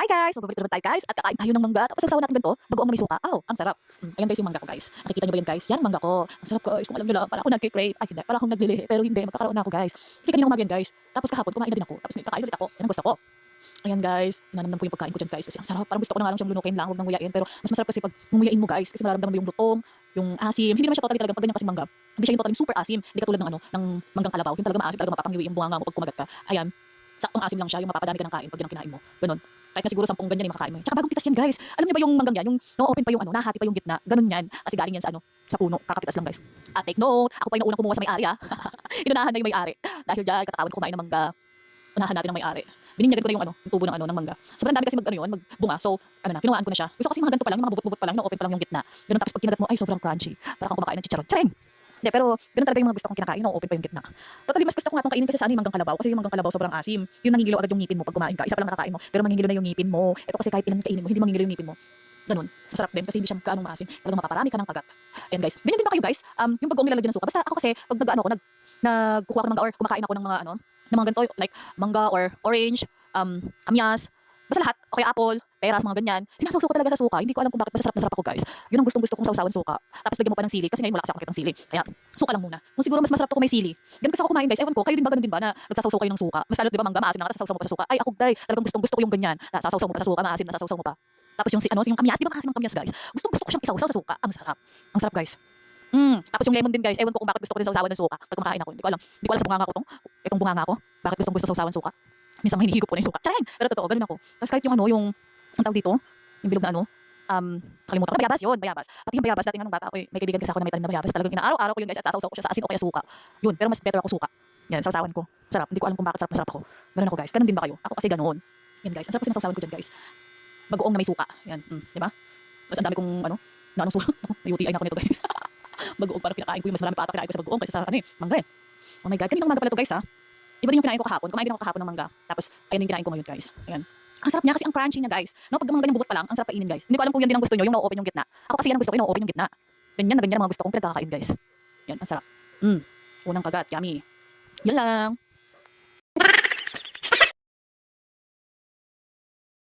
Hi guys! Magbabalik naman tayo guys at kakain tayo ng mangga. Tapos sausawan natin ganito, bagoong na may suka. Oh, ang sarap. Ayan guys yung mangga ko guys. Nakikita niyo ba yan guys? Yan ang mangga ko. Ang sarap guys. Kung alam niyo lang, para ako nag-crave. Ay hindi, para akong naglilihi. Pero hindi, magkakaroon na ako guys. Hindi kanina umaga yan guys. Tapos kahapon kumain na din ako. Tapos kakain ulit ako. Yan ang gusto ko. Ayan guys, nanamnam ko yung pagkain ko dyan guys kasi ang sarap. Parang gusto ko na nga lang siyang lunukin lang, huwag nang nguyain. Pero mas masarap kasi pag ngumuyain mo guys kasi mararamdaman mo yung lutong, yung asim. Hindi naman siya totally talaga pag ganyan kasi mangga. Hindi siya yung totally super asim. Hindi katulad ng ng manggang kalabaw. Yung talaga maasim, talaga mapapangiwi yung bunganga mo pag kumagat ka. Ayan, saktong asim lang siya, yung mapapadami ka ng kain pag yan ang kinain mo. Ganun. Kahit na siguro 10 ganyan yung makakain mo. Tsaka bagong pitas yan guys. Alam niyo ba yung manggang yan, yung no-open pa yung nahati pa yung gitna. Ganun yan. Kasi galing yan sa sa puno. Kakapitas lang guys. At take note, ako pa yung naunang kumuha sa may-ari ah. Inunahan na yung may-ari. Dahil dyan, katawan ko kumain ng mangga. Unahan natin ng may-ari. Bininyagan ko na yung tubo ng mangga. Sobrang dami kasi magbunga. So, kinuhaan ko na siya. Gusto kasi mga ganito pa lang, yung mga bubot-bubot pa lang, no-open pa lang yung gitna. Ganun tapos pag kinagat mo, ay sobrang crunchy. Para kang kumakain ng chicharon. Charing! Hindi, pero ganun talaga yung mga gusto kong kinakain, no-open pa yung gitna. Totally mas gusto ko nga itong kainin kasi yung manggang kalabaw. Kasi yung manggang kalabaw sobrang asim. Yung nangingilo agad yung ngipin mo pag kumain ka. Isa pa lang nakakain mo, pero mangingilo na yung ngipin mo. Ito kasi kahit ilan kainin mo, hindi mangingilo yung ngipin mo. Ganun. Masarap din kasi hindi siya kaanong maasim. Talagang mapaparami ka ng kagat. Ayan guys. Ganyan din ba kayo guys? Yung bagoong nilalagyan ng suka. Basta ako kasi pag nagkukuha ko ng mangga or kumakain ako ng mga ng mga ganito like mangga or orange, kamyas, basta lahat, o kaya apple, peras, mga ganyan. Sinasawsaw ko talaga sa suka. Hindi ko alam kung bakit masarap na sarap ako guys. Yun ang gustong-gusto kong sausawan suka. Tapos lagyan mo pa ng sili kasi ngayon wala kasi akong kitang sili. Kaya suka lang muna. Kung siguro mas masarap to kung may sili. Ganun kasi ako kumain guys. Ewan ko, kayo din ba ganun din ba na nagsasawsaw kayo ng suka? Mas lalo 'di ba mangga maasim na sasawsaw mo pa sa suka. Ay ako guys, talagang gustong-gusto ko yung ganyan. Nasasawsaw mo pa sa suka, maasim na sasawsaw mo pa. Tapos yung kamyas, di ba maasim ang kamyas guys? Gustong-gusto ko siyang isawsaw sa suka. Ang sarap. Ang sarap guys. Tapos yung lemon din guys. Ewan ko kung bakit gusto ko din sausawan ng suka pag kumakain ako. Hindi ko alam. Hindi ko alam sa bunganga ko itong bunganga ko. Bakit gustong-gusto sausawan suka? Minsan hinihigop ko na yung suka. Charing! Pero totoo, ganun ako. Tapos kahit yung ang tawag dito, yung bilog na nakalimutan ko. Bayabas yun, bayabas. Pati yung bayabas, dati nga nung bata ako, may kaibigan kasi ako na may tanim na bayabas. Talagang inaaraw-araw ko yun guys at sasawsaw ko siya sa asin o kaya suka. Yun, pero mas better ako suka. Yan, sausawan ko. Sarap. Hindi ko alam kung bakit sarap na sarap ako. Ganun ako guys. Ganun din ba kayo? Ako kasi ganun. Yan guys, ang sarap kasi ng sausawan ko dyan guys. Bagoong na may suka. Yan, di ba? Tapos ang dami kong na anong suka. May UTI na ako nito guys. Bagoong parang kinakain ko yung mas marami pa ata kinain ko sa bagoong kaysa sa mangga eh. Oh my god, kaninang umaga pala to guys ha. Iba din yung kinain ko kahapon. Kumain din ako kahapon ng mangga. Tapos ayan din kinain ko ngayon guys. Ayan. Ang sarap niya kasi ang crunchy niya guys. No, pag mga ganyang bubot pa lang, ang sarap kainin guys. Hindi ko alam kung yan din ang gusto niyo, yung na-open yung gitna. Ako kasi yan ang gusto ko, yung na-open yung gitna. Ganyan na ganyan ang mga gusto kong pinagkakain guys. Yan, ang sarap. Unang kagat, yummy. Yan lang.